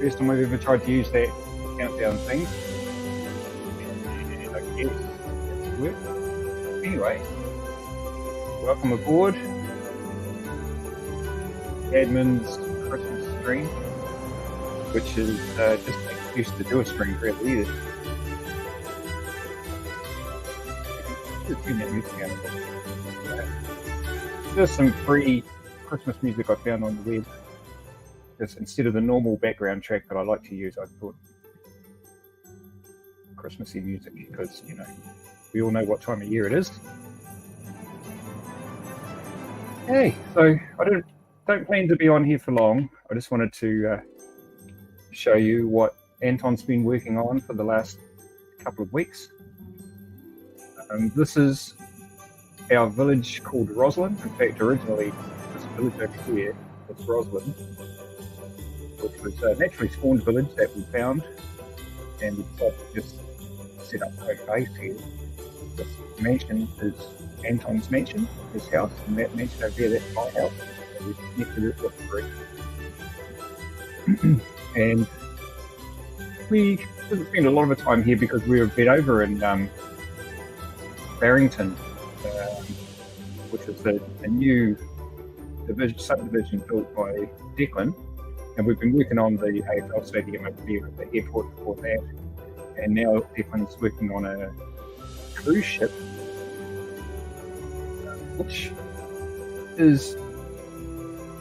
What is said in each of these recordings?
first time I've ever tried to use that countdown thing. And I guess it's worked. Anyway, welcome aboard. Admin's Christmas stream, which is just an excuse to do a stream really. There's some free Christmas music I found on the web. Just instead of the normal background track that I like to use, I put Christmassy music because, you know, we all know what time of year it is. Hey, so I don't plan to be on here for long. I just wanted to show you what Anton's been working on for the last couple of weeks. This is our village called Roslyn. In fact, originally this village over here was Roslyn, which was a naturally spawned village that we found, and we decided to just set up home base here. This mansion is Anton's mansion, his house, and that mansion over there, that's my house. So we connected it with three. And we didn't spend a lot of the time here because we were a bit over in Barrington, which is a new subdivision built by Declan, and we've been working on the AFL stadium over there at the airport before that, and now Declan's working on a cruise ship, which is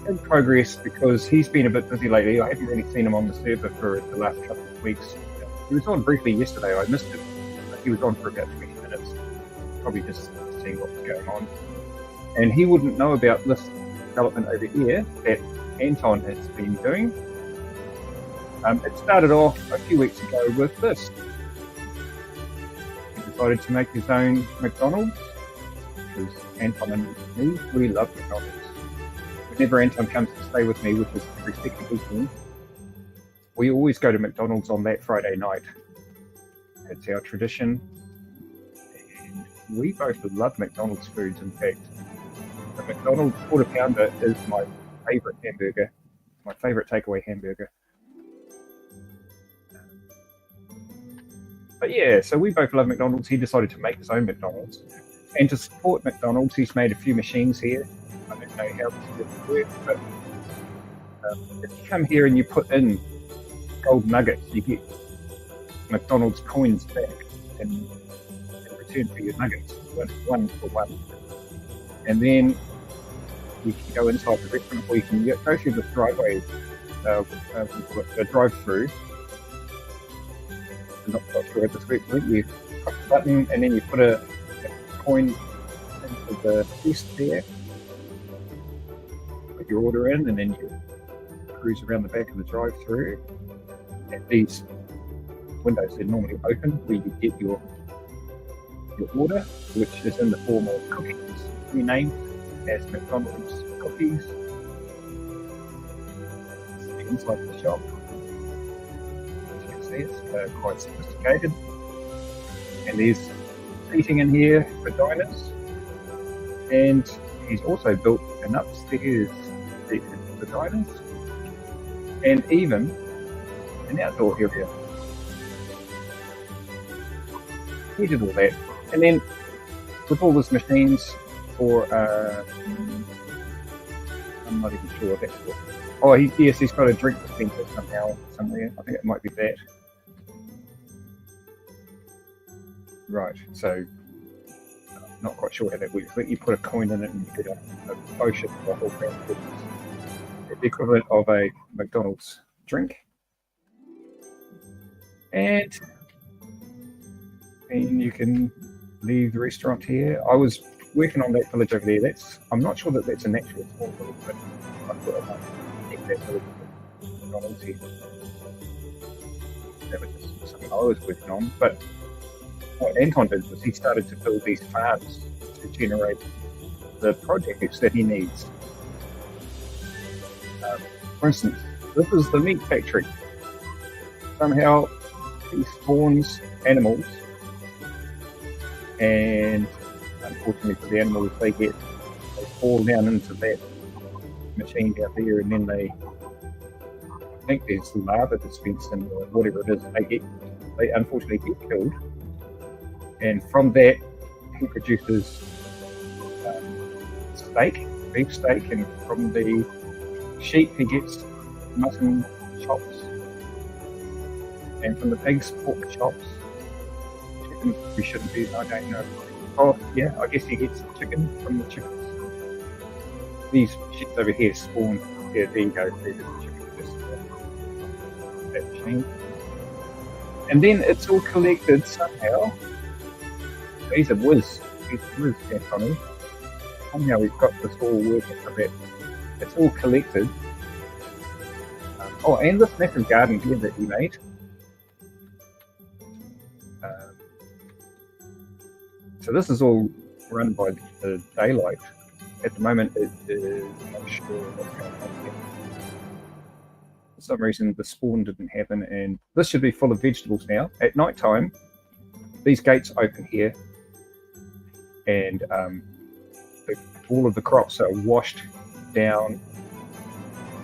in progress because he's been a bit busy lately. I haven't really seen him on the server for the last couple of weeks. He was on briefly yesterday. I missed it. He was on for about 20 minutes, probably just seeing what was going on. And he wouldn't know about this development over here that Anton has been doing. It started off a few weeks ago with this. He decided to make his own McDonald's, because Anton and me, we love McDonald's. Whenever Anton comes to stay with me, which is every second weekend, we always go to McDonald's on that Friday night. It's our tradition. And we both love McDonald's foods. In fact, the McDonald's quarter pounder is my favourite hamburger, my favourite takeaway hamburger. But yeah, so we both love McDonald's. He decided to make his own McDonald's. And to support McDonald's, he's made a few machines here. I don't know how this works, but if you come here and you put in gold nuggets, you get McDonald's coins back in return for your nuggets, one for one. And then you can go inside the restaurant, or you can go through this driveway, the drive-through. I'm not quite sure at this point. You press the button, and then you put a coin into the chest there. Put your order in, and then you cruise around the back of the drive-through. And these windows are normally open, where you get your order, which is in the form of cookies, renamed as McDonald's cookies. It's inside the shop. As you can see, it's quite sophisticated. And there's seating in here for diners. And he's also built an upstairs section for diners, and even an outdoor area. He did all that. And then with all these machines for, I'm not even sure what that's for. Oh, yes, he's got a drink dispenser somehow, somewhere. I think it might be that. Right, so not quite sure how that works, but you put a coin in it and you get a potion for the whole thing. It's the equivalent of a McDonald's drink. And you can leave the restaurant here. I was working on that village over there. I'm not sure that that's an actual small village, but I thought I might take that village with McDonald's here. That was just something I was working on. But what Anton did was he started to build these farms to generate the projects that he needs. For instance, this is the meat factory. Somehow he spawns animals, and unfortunately for the animals, they fall down into that machine out there, and then they think there's lava dispense in whatever it is. They unfortunately get killed, and from that he produces steak, beef steak, and from the sheep he gets mutton chops, and from the pigs pork chops. Chicken we shouldn't be. I don't know. Oh yeah, I guess he gets chicken from the chickens. These shits over here spawn. Yeah, there you go. There's the chicken. That machine. And then it's all collected somehow. He's a whiz. He's a whiz, Anthony. Somehow we've got this all working a bit. It's all collected. Oh, and this massive garden here that he made. So this is all run by the daylight. At the moment, it is not sure what's going on here. For some reason, the spawn didn't happen, and this should be full of vegetables now. At night time, these gates open here, and all of the crops are washed down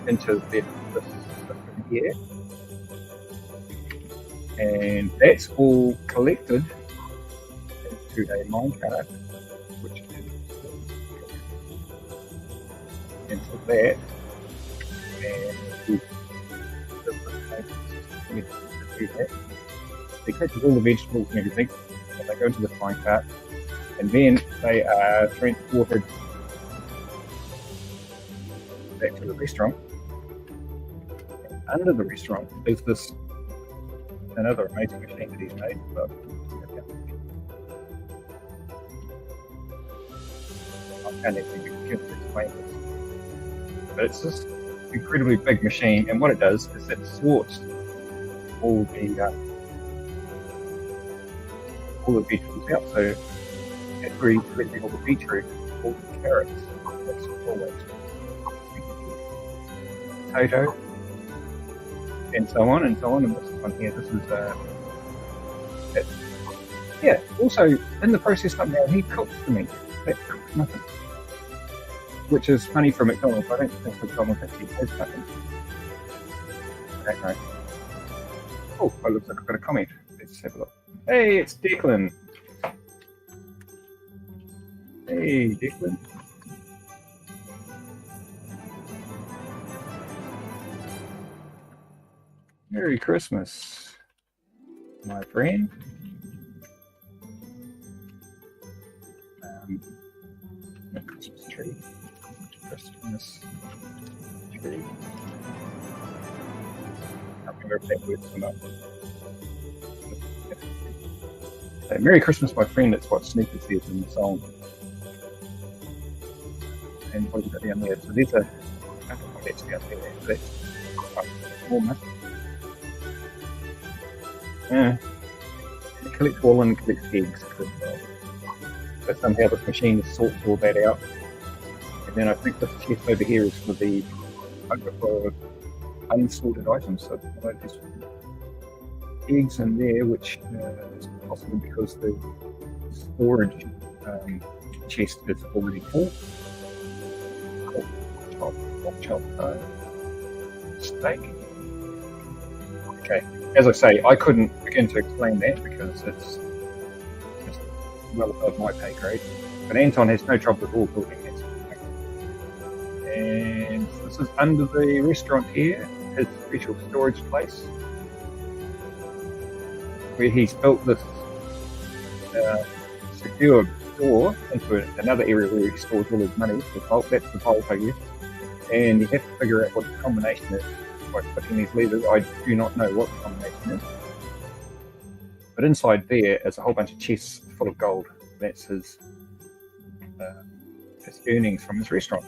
into this system here, and that's all collected into a minecart, which is into that, and we do that. They collect all the vegetables and everything, and they go into this minecart, and then they are transported back to the restaurant. And under the restaurant is this another amazing machine that he's made. But I can't actually begin to explain this. But it's this incredibly big machine, and what it does is it sorts all the vegetables out. So after he's collecting all the beetroot, all the carrots, that's always potato, and so on and so on. And this one here, this is it. Yeah. Also, in the process somehow he cooks the meat. That cooks nothing, which is funny for McDonald's. I don't think McDonald's actually has nothing. I don't know. Oh, it looks like I've got a comment. Let's have a look. Hey, it's Declan. Hey, Declan. Merry Christmas, my friend. Christmas tree. Christmas tree. I remember if that works or not. Merry Christmas, my friend. That's what Sneaker says in the song. And what have we got down there? So there's a. I don't know what that's down there. That's quite warmer. Yeah. It collects wool and collects eggs. But somehow this machine sorts all that out. And then I think this chest over here is for the unsorted items. So there's eggs in there, which is possible because the storage chest is already full. Chop, steak. Okay, as I say, I couldn't begin to explain that because it's just well above my pay grade. But Anton has no trouble at all building that. And this is under the restaurant here, his special storage place, where he's built this secure door into another area where he stores all his money. The vault, that's the vault, I guess. And you have to figure out what the combination is by clicking these levers. I do not know what the combination is. But inside there is a whole bunch of chests full of gold. That's his earnings from his restaurant.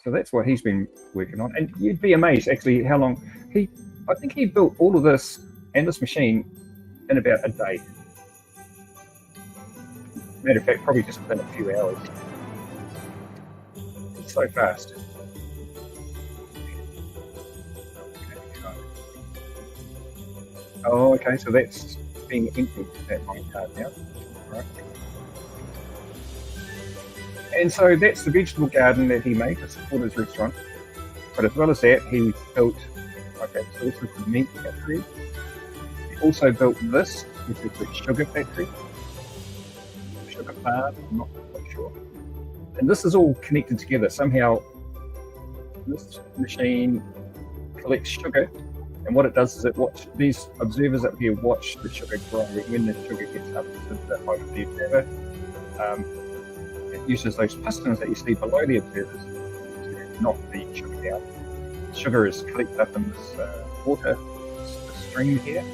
So that's what he's been working on. And you'd be amazed actually how long I think he built all of this and this machine in about a day. Matter of fact, probably just within a few hours. It's so fast. Oh, okay, so that's being emptied, that minecart now. Right. And so that's the vegetable garden that he made to support his restaurant. But as well as that, he built, okay, so this is the meat factory. He also built this, which is the sugar factory, sugar farm, I'm not quite sure. And this is all connected together. Somehow, this machine collects sugar, and what it does is these observers up here watch the sugar grow. When the sugar gets up to the height of the observer, it uses those pistons that you see below the observers to knock the sugar down. The sugar is collected up in this water, this stream here,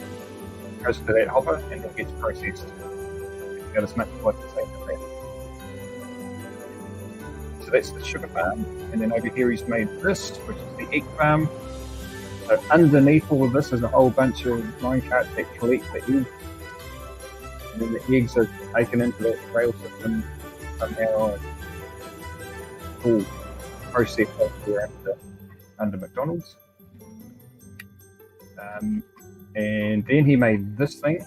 goes to that hopper, and it gets processed. It's got as much like the same as that. So that's the sugar farm, and then over here he's made this, which is the egg farm. So underneath all of this is a whole bunch of mine carts that collect the eggs, and then the eggs are taken into that rail system somehow, and all processed over here under McDonald's. And then he made this thing,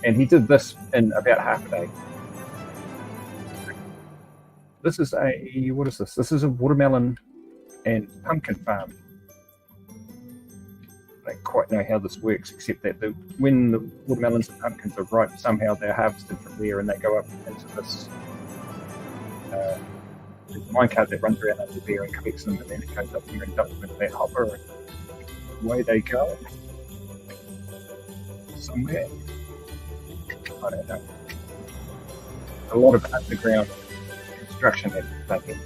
and he did this in about half a day. This is what is this? This is a watermelon and pumpkin farm. I don't quite know how this works, except that when the watermelons and pumpkins are ripe, somehow they're harvested from there and they go up into this minecart that runs around under there and collects them, and then it goes up here and dumps them into that hopper, and away they go somewhere. I don't know. A lot of underground construction that's taken.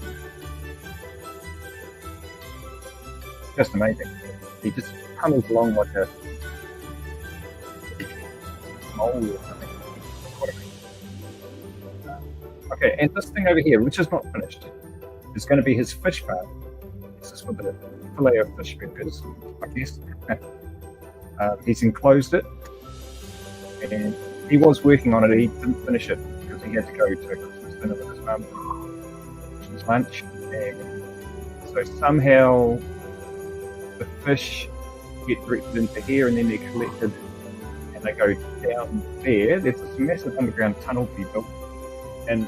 Just amazing. He just tunnels along like a mole or something. Okay, and this thing over here, which is not finished, is going to be his fish farm. This is for the fillet of fish burgers, I guess. He's enclosed it, and he was working on it. He didn't finish it because he had to go to Christmas dinner with his mum, which was lunch. And so somehow the fish get directed into here, and then they're collected, and they go down there. There's this massive underground tunnel to be built, and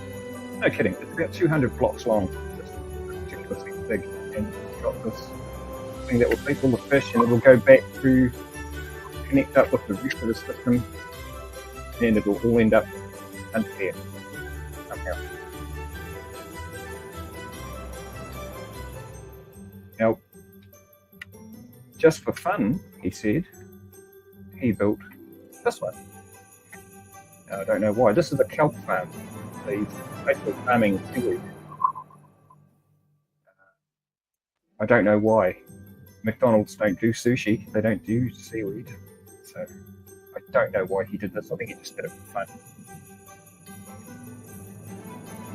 no kidding, it's about 200 blocks long. It's ridiculously big, and it's got this thing that will take all the fish, and it will go back through, connect up with the rest of the system, and it will all end up under there somehow. Now, just for fun, he said, he built this one. Now, I don't know why. This is a kelp farm. So he's basically farming seaweed. I don't know why. McDonald's don't do sushi. They don't do seaweed. So I don't know why he did this. I think he just did it for fun.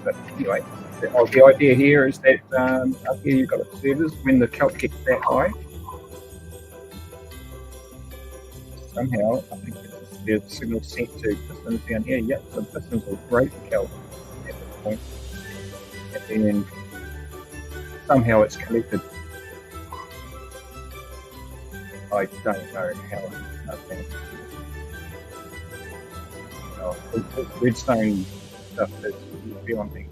But anyway, the idea here is that up here you've got observers. When the kelp gets that high, somehow I think there's a signal sent to pistons down here. Yep, so pistons will break the kelp at this point, and then somehow it's collected. I don't know how. Nothing. Oh, it's redstone stuff that's beyond me.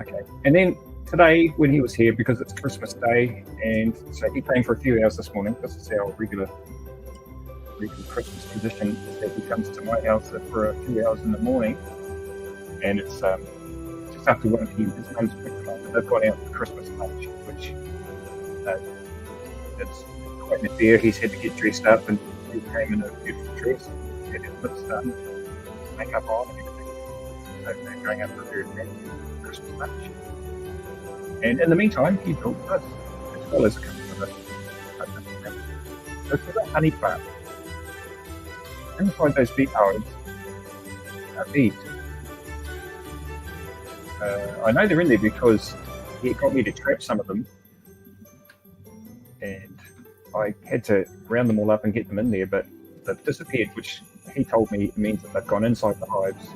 Okay, and then today when he was here, because it's Christmas Day, and so he came for a few hours this morning. This is our regular Christmas tradition, is that he comes to my house for a few hours in the morning, and it's just after one of his mum's picked them up, and they've gone out for Christmas lunch, which it's quite an affair. He's had to get dressed up, and he came in a beautiful dress, had his lips done, makeup on, and everything. So they're going out for a very fancy Christmas lunch. And in the meantime, he built this, as well as a couple of others. This is a honey farm. Inside those beet holes are bees. I know they're in there because he got me to trap some of them, and I had to round them all up and get them in there, but they've disappeared, which he told me means that they've gone inside the hives.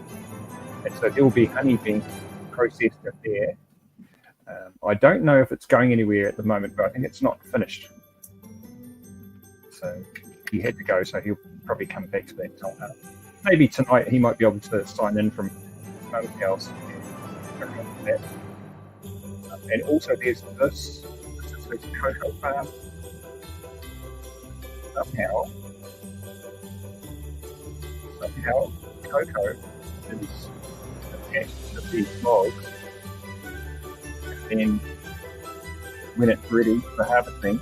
And so there will be honey being processed up there. I don't know if it's going anywhere at the moment, but I think it's not finished. So he had to go, so he'll probably come back to that somehow. maybe tonight he might be able to sign in from something else. And also there's this is his cocoa farm. Somehow cocoa is attached to these logs, and then when it's ready for harvesting,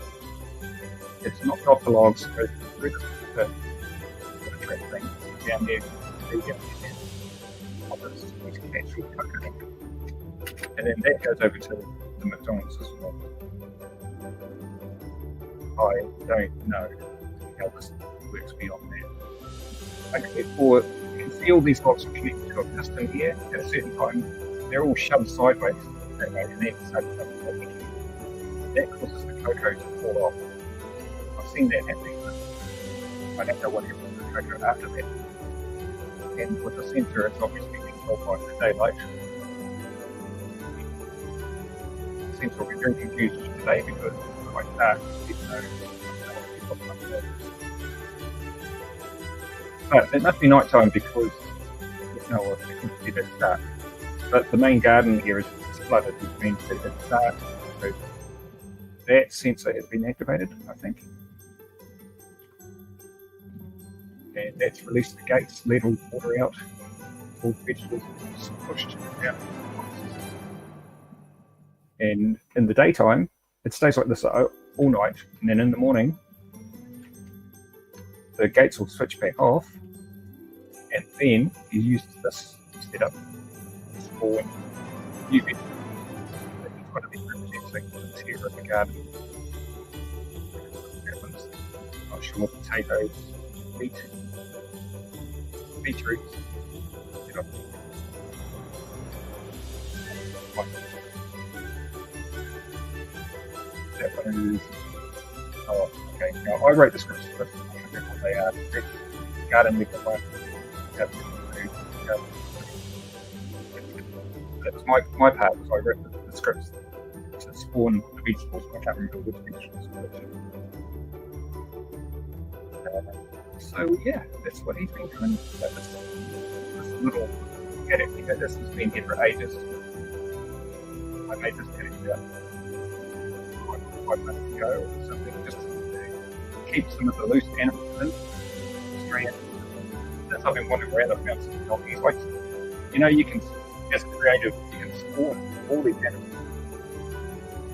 it's knocked off the logs, goes through the track thing down there, natural cocoa, and then that goes over to the McDonald's as well. I don't know how this works beyond that. Okay, you can see all these logs are connected to a piston here at a certain time. They're all shoved sideways, and that causes the cocoa to fall off. I've seen that happening. I don't know what happens to the cocoa after that. And with the sensor, it's obviously being told by the daylight. The sensor will be very confused today because it's quite dark. But it must be night time because there's no one can see that it's dark. But the main garden here is flooded, which means that it's dark. So that sensor has been activated, I think. And that's released the gates, let all the water out, all vegetables pushed down. And in the daytime, it stays like this all night, and then in the morning, the gates will switch back off, and then you use this setup to spawn new vegetables. It's one of the representing things here in the garden. Not sure, potatoes, wheat, beetroots. That one is. Oh, okay. Now I wrote the scripts for this. I don't know what they are. Garden level one. That was my part. Was I wrote the scripts to spawn the vegetables. I can't remember which vegetables. So yeah, that's what he's been doing. This little paddock here. This has been here for ages. I made this paddock about 5 months ago or something, just to keep some of the loose animals in. Since I've been wandering around, I've found some donkeys. Like, you can, as a creative, you can spawn all these animals.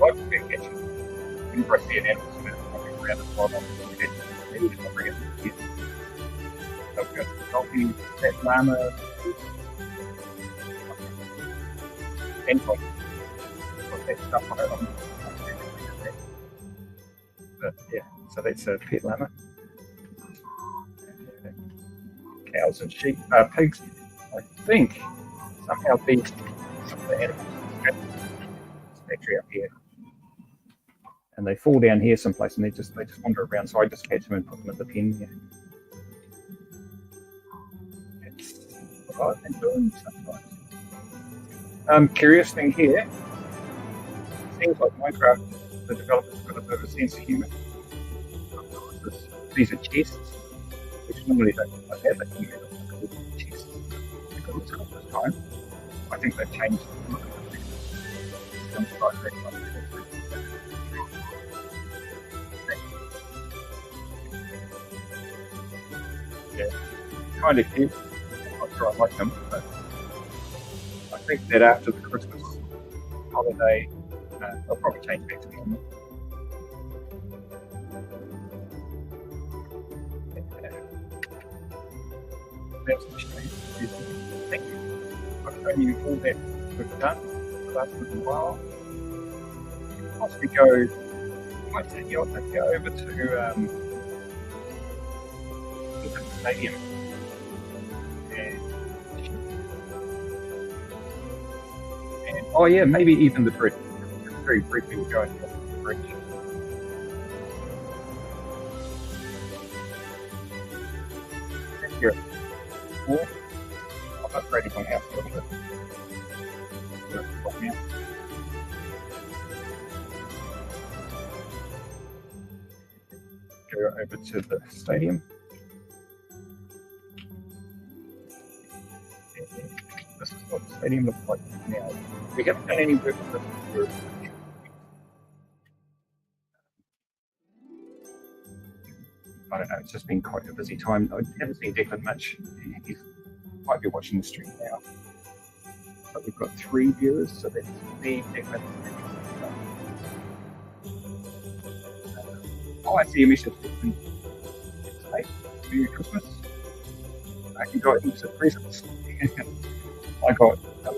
I've been catching. Whenever I see an animal wandering around the bottom, you get to need and bring it to the kids. I've got donkeys, that llama, and got that stuff on it. But yeah, so that's a pet llama. Cows and sheep, pigs. I think somehow some of the animals in this factory up here, and they fall down here someplace, and they just wander around. So I just catch them and put them in the pen here. That's what I've been doing sometimes. Curious thing here. Seems like Minecraft, the developers got a bit of a sense of humour. These are chests, which normally don't look like that, but you get called chests. Because it's got this time. I think they've changed the look of the thing. Yeah, kind of cute. I'm not sure I like them, but I think that after the Christmas holiday, they'll probably change back to normal. That's the shame. Thank you. I've shown you all that we've done for the last little while. Once we go, I might take you over to the stadium. And oh yeah, maybe even the bridge. Very briefly, we'll go into the bridge. Here. I'm upgrading my house a little bit. Go over to the stadium. This is what the stadium looks like now. We haven't done any work on this for I don't know, it's just been quite a busy time. I haven't seen Declan much. He might be watching the stream now. But we've got 3 viewers, so that's me, Declan. Oh, I see a message. Hey, Merry Christmas. You got some presents. I got a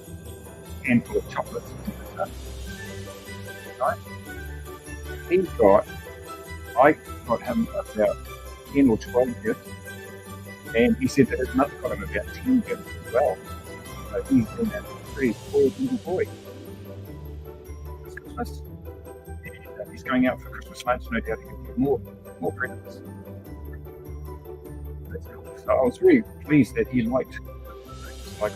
handful of chocolates. Right? I got him about 10 or 12 gifts, and he said that his mother got him about 10 gifts as well. So he's been a pretty spoiled little boy this Christmas. And he's going out for Christmas lunch, no doubt he'll get more presents. That's cool. So I was really pleased that he liked I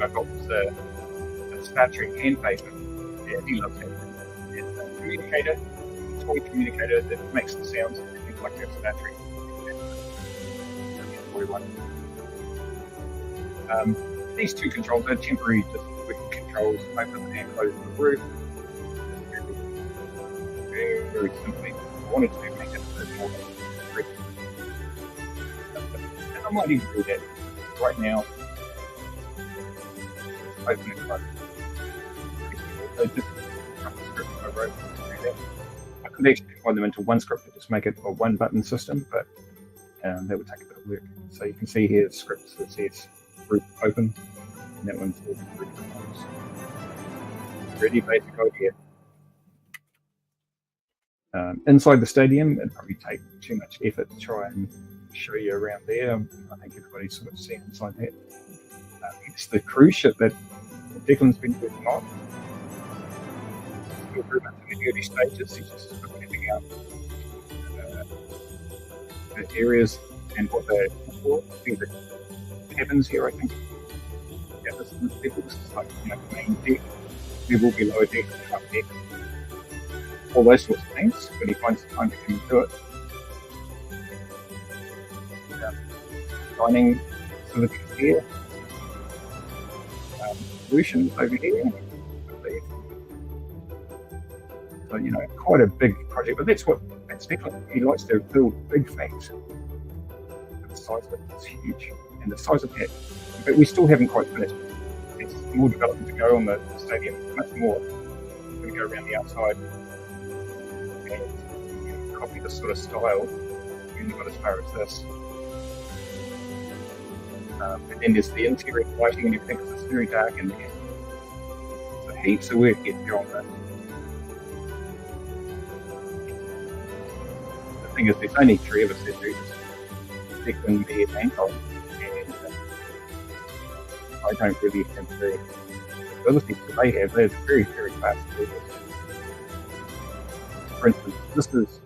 got a Star Trek hand paper. Yeah, he loves it. It's a communicator, a toy communicator that makes the sounds and things like that. Star Trek. These two controls are temporary, just quick controls, open and close the roof. Very, very simply. I wanted to make it a bit more strict. And I might even do that right now. Open and close. So just a couple of scripts I wrote to do that. I could actually combine them into one script and just make it a one button system, but that would take a bit of work. So you can see here the scripts that says roof open, and that one says roof close. Really basic idea. Inside the stadium, it'd probably take too much effort to try and show you around there. I think everybody's sort of seen inside that. It's the cruise ship that Declan's been working on. Still very much in the early stages. He's just looking out the areas and what they're for. These are cabins here, I think. Yeah, this is like the main deck, level below deck, up deck. All those sorts of things when he finds the time to come and do it. Dining facilities here. Solutions over here. So, quite a big project, but that's Declan. He likes to build big things. The size of it is huge, and the size of that, but we still haven't quite finished. There's more development to go on the stadium, much more. We're going to go around the outside and copy this sort of style. We only got as far as this. And then there's the interior lighting and everything, because it's very dark in there. So heaps of work yet to go on that. The thing is, there's only 3 of us that do this. Declan, me, and Anton. And I don't really have the ability that they have. They're very, very fast to do this. For instance, this is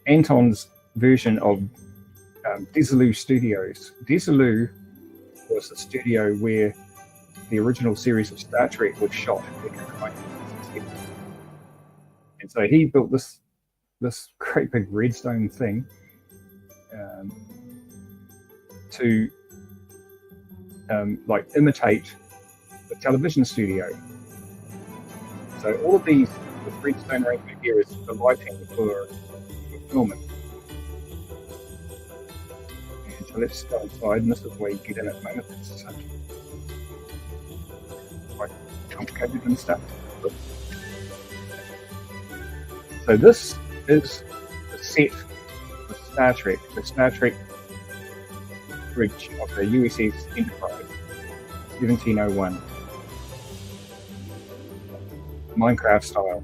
Anton's version of Desilu Studios. Desilu was the studio where the original series of Star Trek was shot back in the 1960s. And so he built this great big redstone thing to imitate the television studio. So all of this redstone arrangement here is the lighting for filming. So let's go inside, and this is where you get in at the moment. It's quite complicated and stuff. So this is the set for Star Trek, the Star Trek bridge of the USS Enterprise, 1701. Minecraft style.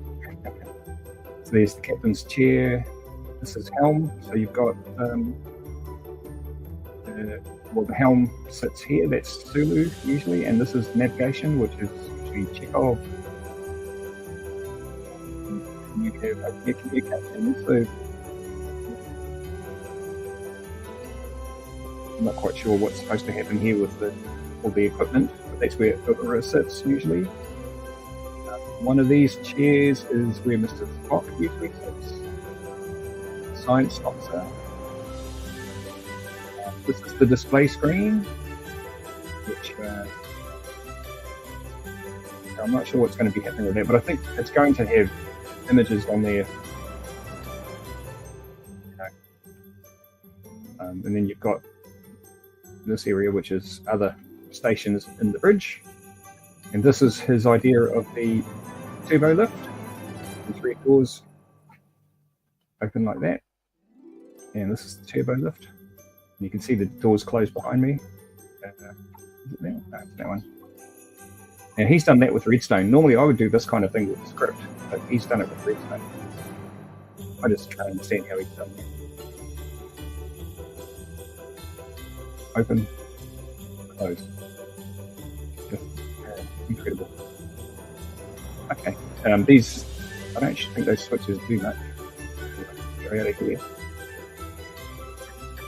So there's the captain's chair. This is helm. So you've got the helm sits here, that's Sulu usually, and this is navigation, which is usually Chekhov. And you have a communication. So I'm not quite sure what's supposed to happen here with all the equipment, but that's where Uhura sits usually. One of these chairs is where Mr. Spock usually sits. Science officer. This is the display screen. which I'm not sure what's going to be happening with that, but I think it's going to have images on there. And then you've got this area, which is other stations in the bridge. And this is his idea of the turbo lift. The 3 doors open like that. And this is the turbo lift. And you can see the doors close behind me. Is it that? No, it's that one. And he's done that with redstone. Normally I would do this kind of thing with the script, but he's done it with redstone. I just can't understand how he's done that. Open, close. Just incredible. Okay, these, I don't think those switches do much. Go out of here.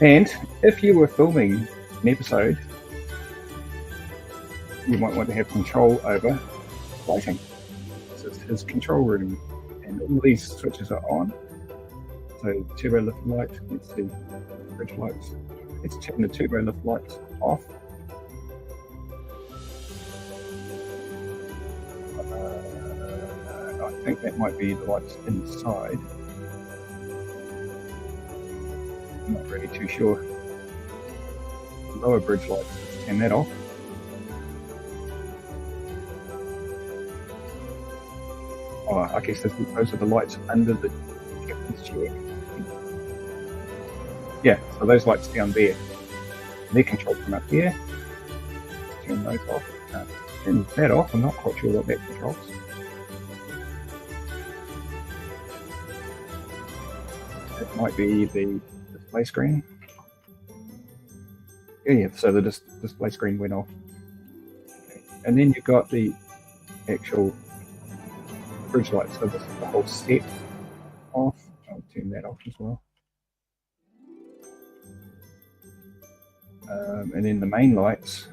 And if you were filming an episode, you might want to have control over lighting. This is his control room, and all these switches are on. So turbo lift light, let's see, bridge lights. Let's turn the turbo lift lights off. I think that might be the lights inside. I'm not really too sure. Lower bridge lights, let's turn that off. Oh, I guess those are the lights under the captain's chair. Yeah, so those lights down there, they're controlled from up here. Let's turn those off. Turn that off, I'm not quite sure what that controls. It might be the display screen. Yeah, so the display screen went off. Okay. And then you've got the actual bridge lights, so this is the whole set off. I'll turn that off as well. And then the main lights,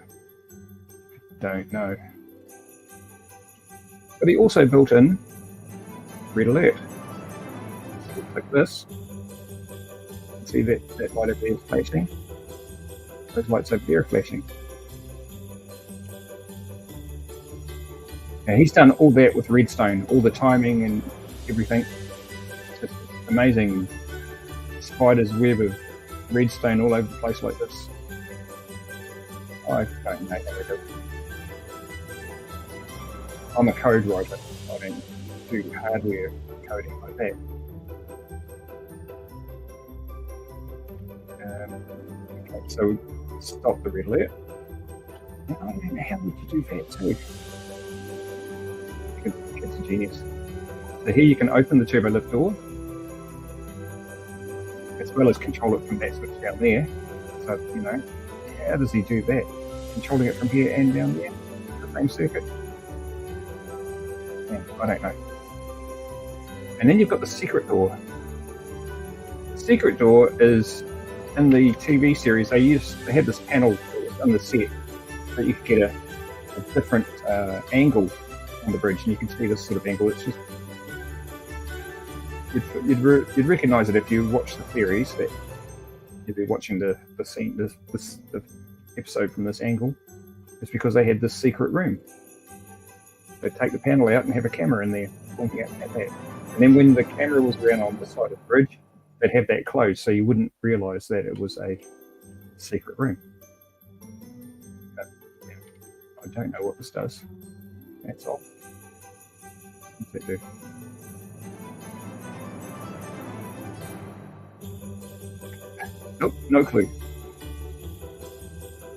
don't know. But he also built in red alert. So we'll click this. See that light over there is flashing. Those lights over there are flashing. Now he's done all that with redstone, all the timing and everything. It's just amazing spider's web of redstone all over the place like this. I don't know how to do it. I'm a code writer. I don't do hardware coding like that. Okay, so stop the red alert. I don't know how would you do that too. It's a genius. So here you can open the turbo lift door, as well as control it from that switch down there. So, you know, how does he do that? Controlling it from here and down there, the same circuit. Yeah, I don't know. And then you've got the secret door. The secret door is in the TV series. They had this panel on the set that you could get a different angle on the bridge, and you can see this sort of angle. It's just you'd recognise it if you watch the series. That you'd be watching the scene, the episode from this angle. It's because they had this secret room. They'd take the panel out and have a camera in there pointing out at that. And then when the camera was around on the side of the bridge, they'd have that closed, so you wouldn't realise that it was a secret room. But, yeah, I don't know what this does. That's off. What's that do? Nope, no clue.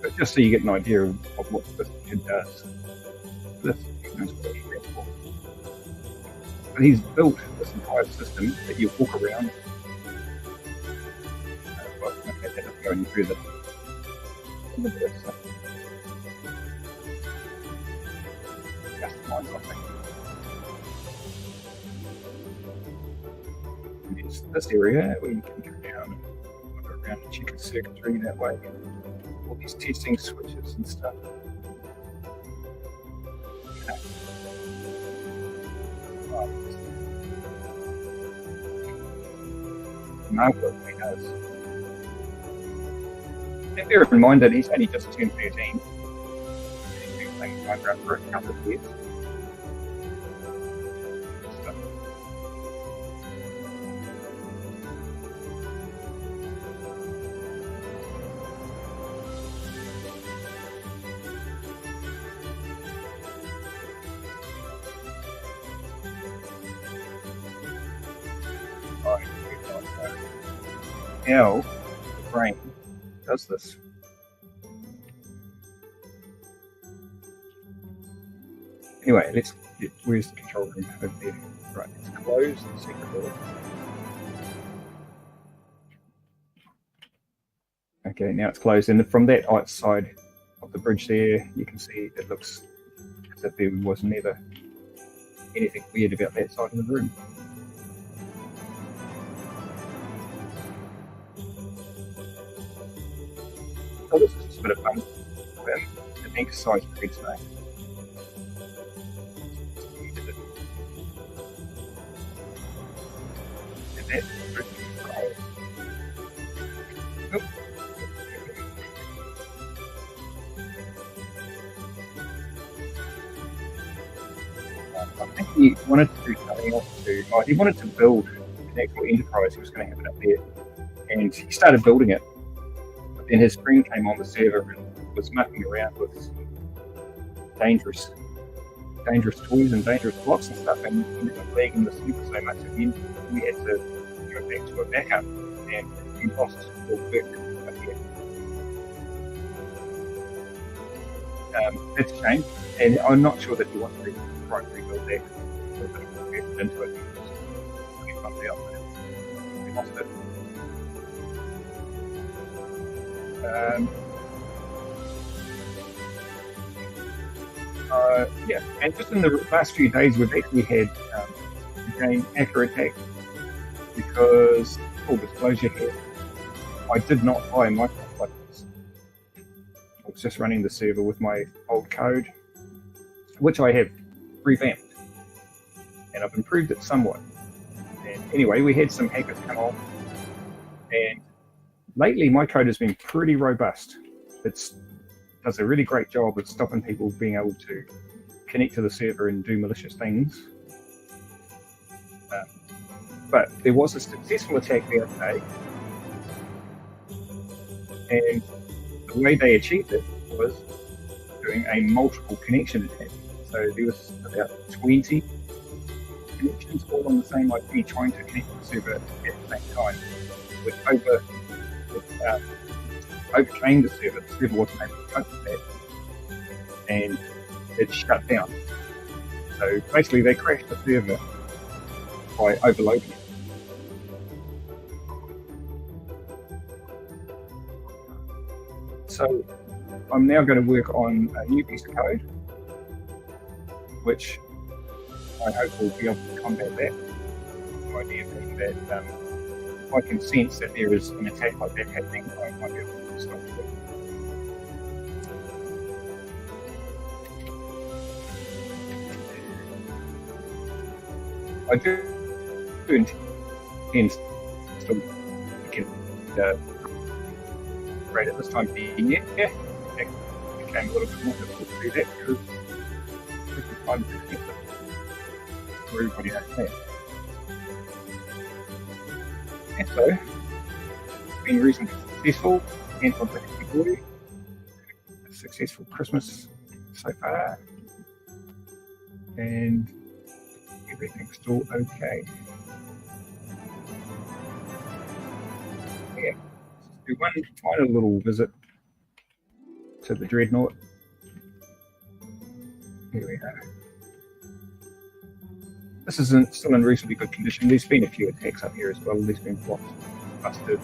But just so you get an idea of what this kid does. This knows what he's ready for. But he's built this entire system that you walk around. Well, okay, that doesn't go any further. Look at this stuff. Customize, I think. And there's this area where you can go down, wander around and check the circuitry that way. All these testing switches and stuff. Okay. Marvel he does. And bear in mind that he's only just turned 13. same time for a couple of years. So, how the brain does this. Anyway, let's get, where's the control room over there? Right, let's close the secret door. Okay, now it's closed, and from that outside of the bridge there, you can see it looks as if there was never anything weird about that side of the room. So this is just a bit of fun. An exercise for today. And that I think he wanted to do something else too. Oh, he wanted to build an actual enterprise. He was going to have it up there, and he started building it. But then his friend came on the server and was mucking around with dangerous toys and dangerous blocks and stuff, and he ended up lagging the server so much that we had to go back to a backup, and he lost all work up here. That's a shame, and I'm not sure that he wants to try and rebuild that. So that he put into it. He lost it. Yeah, and just in the last few days, we've actually had a game hacker attack because, full disclosure here, I did not buy Microsoft plugins. I was just running the server with my old code, which I have revamped, and I've improved it somewhat. And anyway, we had some hackers come on, and lately my code has been pretty robust. It does a really great job of stopping people being able to connect to the server and do malicious things. But there was a successful attack the other day, and the way they achieved it was doing a multiple connection attack. So there was about 20 connections all on the same IP trying to connect to the server at the same time, which overtrained the server. The server wasn't able to cope with that, and it shut down. So basically they crashed the server by overloading it. So I'm now going to work on a new piece of code, which I hope will be able to combat that. The idea being that if I can sense that there is an attack like that happening, I might be able to stop it. I do intend still get great at this time of the year. Yeah, it became a little bit more difficult to do that because Christmas time is expensive for everybody out there. And so, it's been reasonably successful, and I'm pretty good. A successful Christmas so far, and everything's still okay. Yeah, let's do one final little visit to the Dreadnought. Here we are. This is still in reasonably good condition. There's been a few attacks up here as well. There's been blocks busted.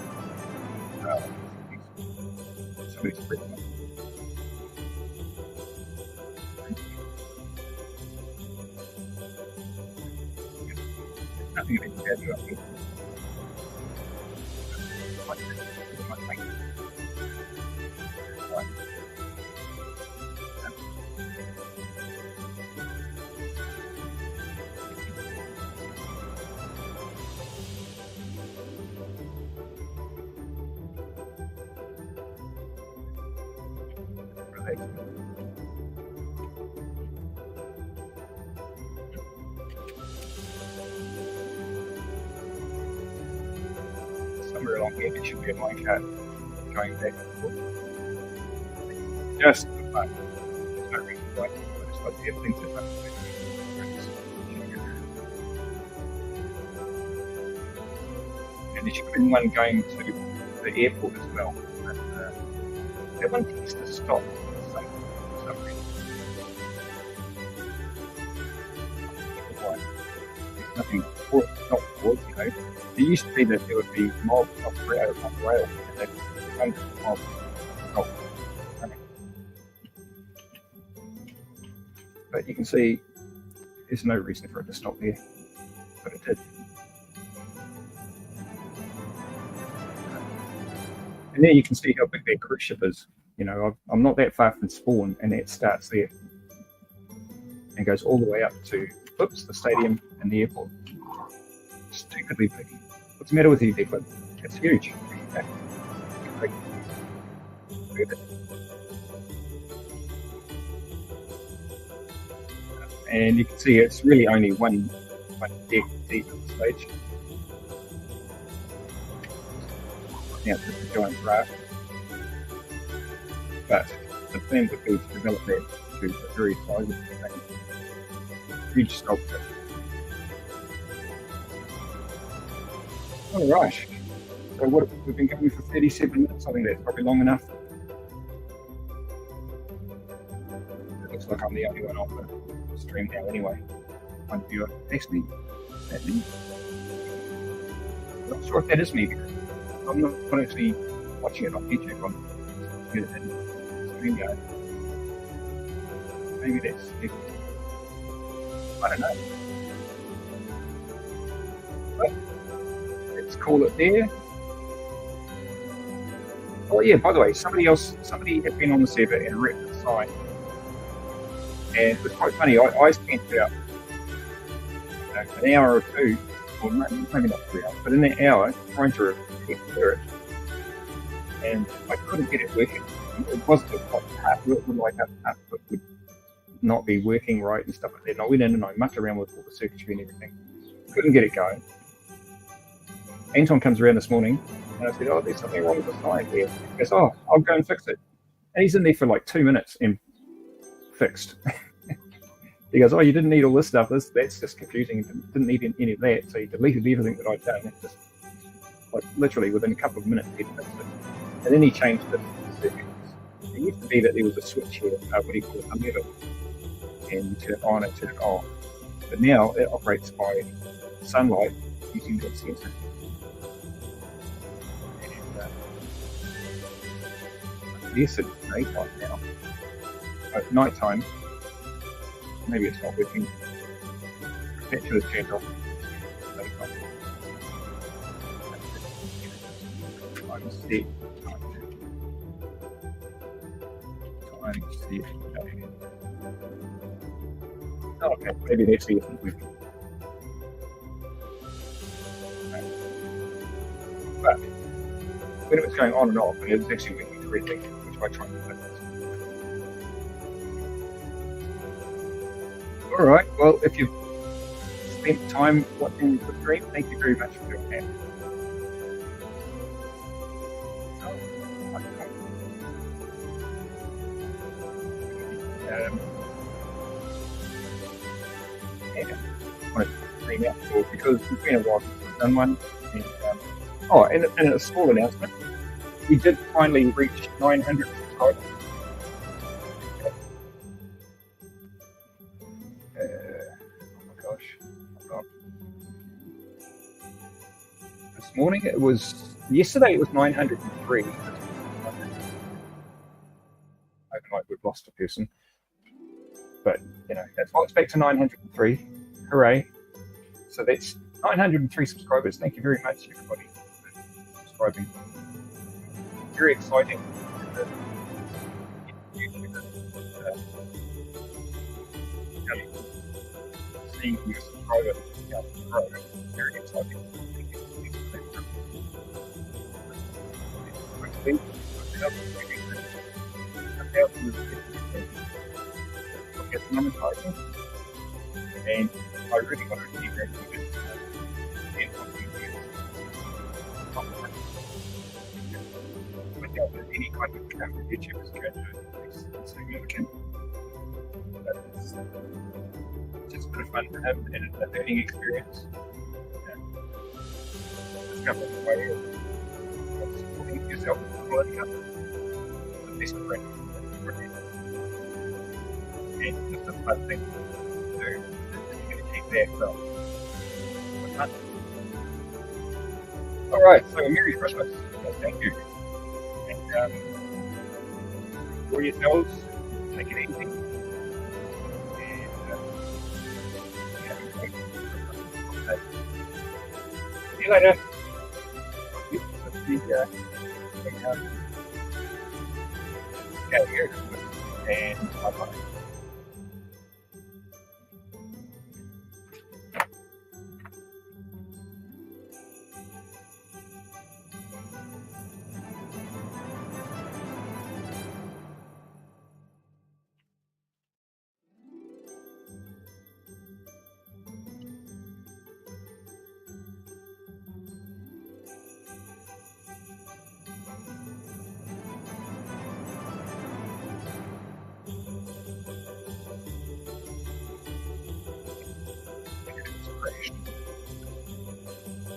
Somebody's freaking out. Nothing of it bad up here. somewhere along here there should be a minecart going back and forth. Just for fun. There's no reason why. I just like to get things that happen. And there should have been one going to the airport as well. But, that one tends to stop for some reason. There's nothing for it to stop for, you know. There used to be that there would be mobs off the rail, and they'd come to the mobs stop running. But you can see there's no reason for it to stop there, but it did. And there you can see how big that cruise ship is. You know, I'm not that far from spawn, and it starts there and goes all the way up to, the stadium and the airport. Stupidly big. What's the matter with you, Declan? It's huge. And you can see it's really only one deck deep at the stage. Now it's just a giant raft. But the plan would be to develop that to a very sizable thing. Huge sculpture. Alright. So what we've been going for 37 minutes, I think that's probably long enough. It looks like I'm the only one on the stream now anyway. One viewer. Actually, that's me. I'm not sure if that is me because I'm not actually watching it on YouTube. I'm doing it in StreamYard. Maybe that's it. I don't know. But let's call it there. Oh yeah, by the way, somebody had been on the server and wrecked the site. And it was quite funny. I spent about an hour or two, or maybe not 3 hours, but in an hour trying to repair it. And I couldn't get it working. It wasn't like hardware, it would would not be working right and stuff like that. And I went in and I mucked around with all the circuitry and everything. Couldn't get it going. Anton comes around this morning and I said, oh, there's something wrong with the site here. He goes, oh, I'll go and fix it. And he's in there for like 2 minutes and fixed. He goes, oh, you didn't need all this stuff. That's just confusing. You didn't need any of that. So he deleted everything that I'd done. Just like literally within a couple of minutes he'd fixed it. And then he changed the circuits. It used to be that there was a switch here, what do you call it, a lever. And you turn it on and turn it off. But now it operates by sunlight using that sensor. And yes, it's daytime now. At night time, maybe it's not working. Temperature is turned off. Time set. Time set. Oh, okay, maybe that's the isn't working. But when it was going on and off, and it was actually working correctly, which I tried to fix. Alright, well, if you've spent time watching the stream, thank you very much for doing that. I want to stream out for because it's been a while since we've done one. And, and a small announcement, we did finally reach 900 subscribers. This morning yesterday it was 903. Overnight we've lost a person. But, that's why it's back to 903. Hooray. So that's 903 subscribers. Thank you very much, everybody, for subscribing. Very exciting. Seeing your subscriber grow. Very exciting. And I really want to keep that. else that any kind of YouTubers can do is significant. But it's just good fun to have and a learning experience. Discover the way of supporting yourself with quality up. The best friend. And just a fun thing to do. Just going to keep that well. Fun. All right, so Merry Christmas. Well, thank you. And enjoy yourselves. Take it easy. And yeah, see you later. See you. Yeah, Merry Christmas. And bye-bye.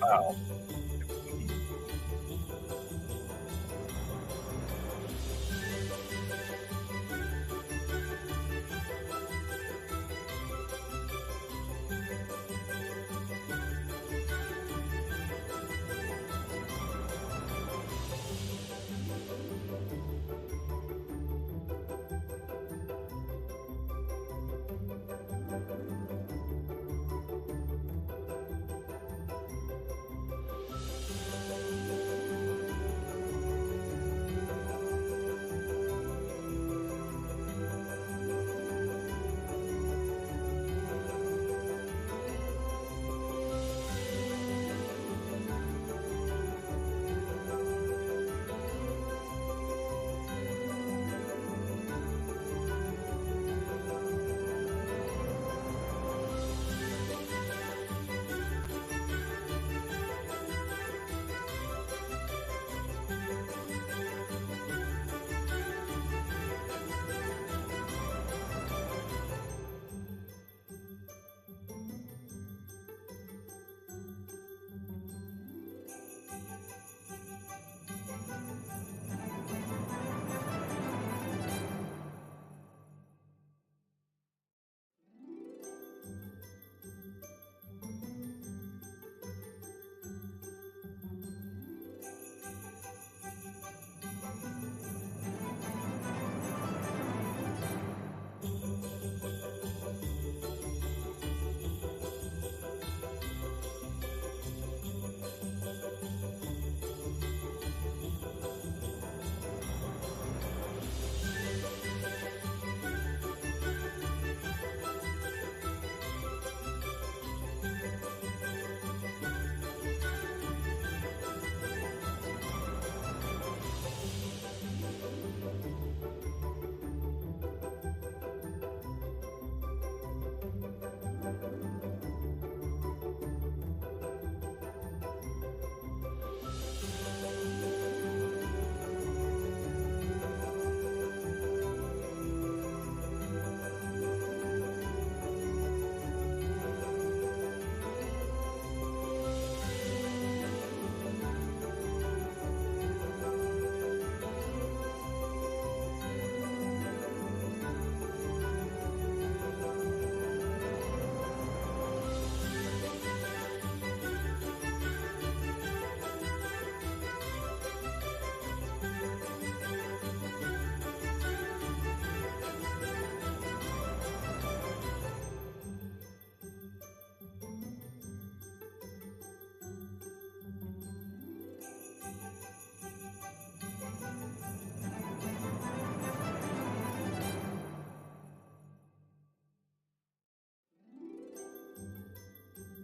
Wow.